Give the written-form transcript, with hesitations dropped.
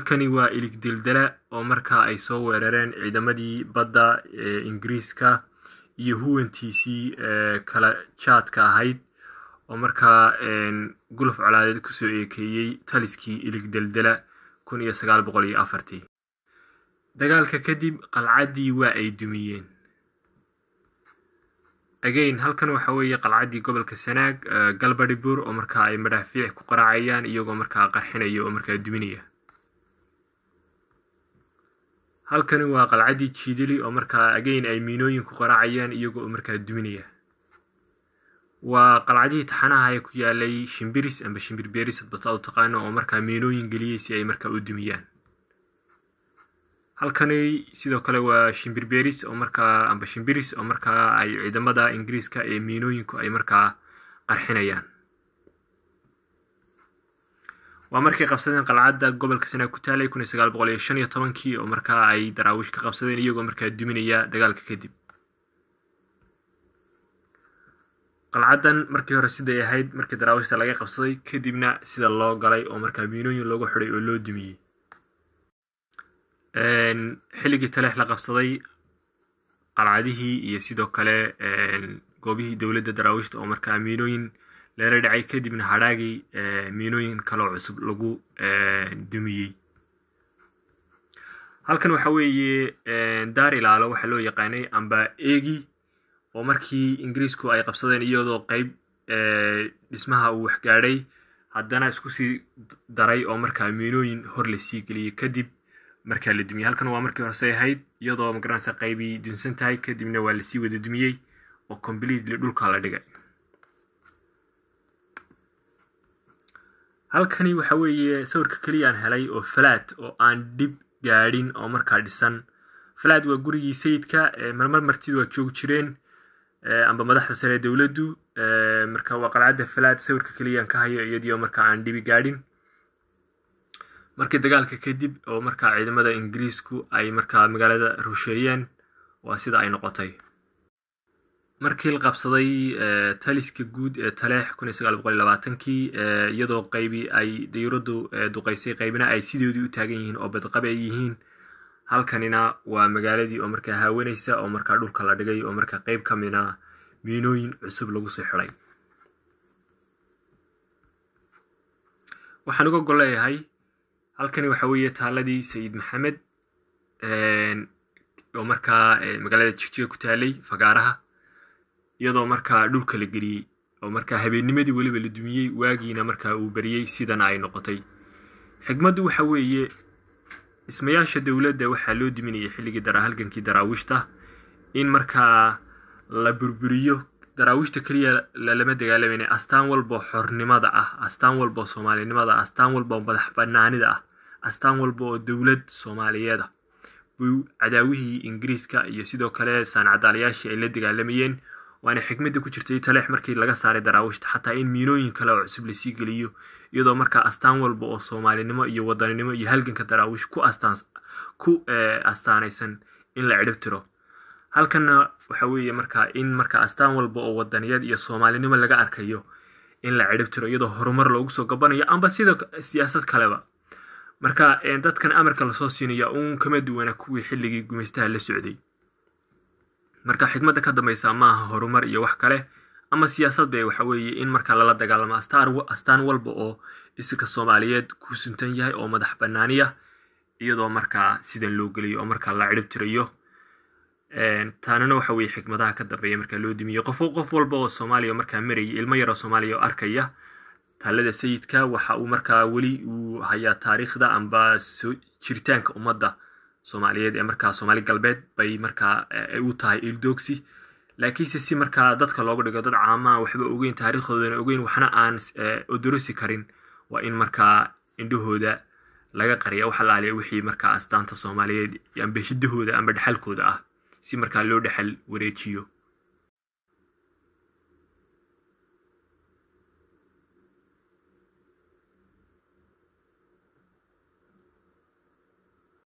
Halkani waa ilig dildala oo markaa ay soo weerareen ciidamadii badda ee Ingiriiska iyo huwantiisii kala jaadka ahayd oo markaa guluf colaadeed ku soo eekeeyay taliskii ilig dildala 1904. dagaalka kadib qalcadii waa ay dumiyeen. again halkan waxa weeye qalcadii gobolka Sanaag Galbadibur oo markaa ay madaafiic ku qaraacayaan iyagoo markaa qarxinaya oo markaa duminaya. halkani waa qalcadii Jidili oo markaa again ay miinooyin ku qaraacayaan iyagoo markaa duminaya. waa qalcadii taxanaha ay ku yaalay Shimbiris amba Shimbirbeeris badda taqaano oo markaa miinooyin galiyay si ay markaa u dumiyaan. halkani sidoo kale waa Shimbirbeeris oo markaa amba Shimbiris oo markaa ay ciidamada Ingiriiska ee miinooyinku ay markaa qarxinayaan. waa markay qabsadeen qalcadda gobolka Sanaag ku taalay 1915 oo markaa ay daraawish ka qabsadeen iyagoo markaa duminaya dagaalka kadib. qalcaddan markii hore siday ahayd markii daraawishta laga qabsaday kadibna sida loo galay oo markaa miinooyin loogu xiray oo loo dumiyay. xilligii Taleex la qabsaday qalcadihii iyo sidoo kale goobihii dawladda daraawishta oo markaa miinooyin leela dhacay kadibna hadhaagii miinooyin kale oo cusub lagu dumiyay. halkan waxa weeye daar ilaalo waxa loo yaqaanay amba eegi oo markii Ingiriisku ay qabsadeen iyadoo qayb dhismaha uu wax gaadhay haddana isku sii daray oo markaa miinooyin hor la sii geliyay kadib markaa la dumiyay. halkan waa markii hore ahayd iyadoo magaranaysa qaybii dunsan tahay kadibna waa la sii wada dumiyay oo completely dhulka la dhigay. halkani waxa weeye sawirka kaliya aan helay oo falaad oo aan dib gaadhin oo markaa dhisan. falaad waa gurigii sayidka marmar martidu waa joog jireen amba madaxda sare dawladdu markaa waa qalcadda falaad sawirka kaliya aan ka hayo iyadoo markaa aan dib gaadhin. markii dagaalka kadib oo markaa ciidamada Ingiriisku ay markaa magaalada rusheeyeen waa sida ay noqotay. markii la qabsaday taliska guud ee Taleex 1920kii iyadoo qaybi ay dawladdu duqaysay qaybina ay sidoodii u taagan yihiin oo badqab ay yihiin. halkanina waa magaaladii oo markaa haawanaysa oo markaa dhulka la dhigay oo markaa qayb ka mid ah miinooyin cusub lagu soo xiray. waxaan uga gol leeyahay halkani waxa weeye taaladii Sayid Maxamed oo markaa magaalada Jigjiga ku taalay fagaaraha iyadoo markaa dhulka la geliyay oo markaa habeennimadii waliba la dumiyay waagiina markaa uu bariyay sidana ay noqotay. xigmaddu waxa weeye ismayaasha dawladda waxa loo diminayay xilligii halgankii daraawishta in markaa la burburiyo daraawishta kaliya lama dagaalamayna astaan walba xornimada ah, astaan walba Soomaalinimada, astaan walba madax banaanida ah, astaan walba oo dawlad Soomaaliyeed ah buu cadaawihii Ingiriiska iyo sidoo kale saanacadaalayaashii ay la dagaalamayeen. waana xigmadda ku jirtay Taleex markii laga saaray daraawishta xataa in miinooyin kale oo cusub la sii geliyo iyadoo markaa astaan walba oo Soomaalinimo iyo wadaninimo iyo halganka daraawish ku astaanaysan in la cirib tiro. halkana waxa weeye markaa in markaa astaan walba oo wadaniyad iyo Soomaalinimo laga arkayo in la cirib tiro iyadoo horumar loogu soo gabanayo amba sida siyaasad kaleba. marka dadkan amarka la soo siinayo kama duwana kuwii xilligii gumaystaha la socday. marka xigmadda ka dambaysa maaha horumar iyo wax kale ama siyaasad bay waxa weeye in markaa lala dagaalamo astaan walba oo iska Soomaaliyeed ku suntan yahay oo madax banaaniya iyadoo markaa sidan loo geliyo oo markaa la cirib tirayo. taanana waxa weeye xigmadaha ka dambeeya markaa loo dimiyo qof walba oo Soomaaliya markaa marayay ilmo yar oo Soomaaliya oo arkaya taalada sayidka waxa uu markaa weli uu hayaa taariikhda amba jiritaanka ummadda Soomaaliyeed ee markaa Soomaali galbeed bay markaa u tahay ildoogsi. laakiinse si markaa dadka loogu dhigo dad caama waxba ogeyn taariikhdooda ogeyn waxna aan odorosi karin waa in markaa indhahooda laga qariyo waxa la leeyahay wixii markaa astaanta Soomaaliyeed amba hidahooda amba dhaxalkooda ah si markaa loo dhaxal wareejiyo.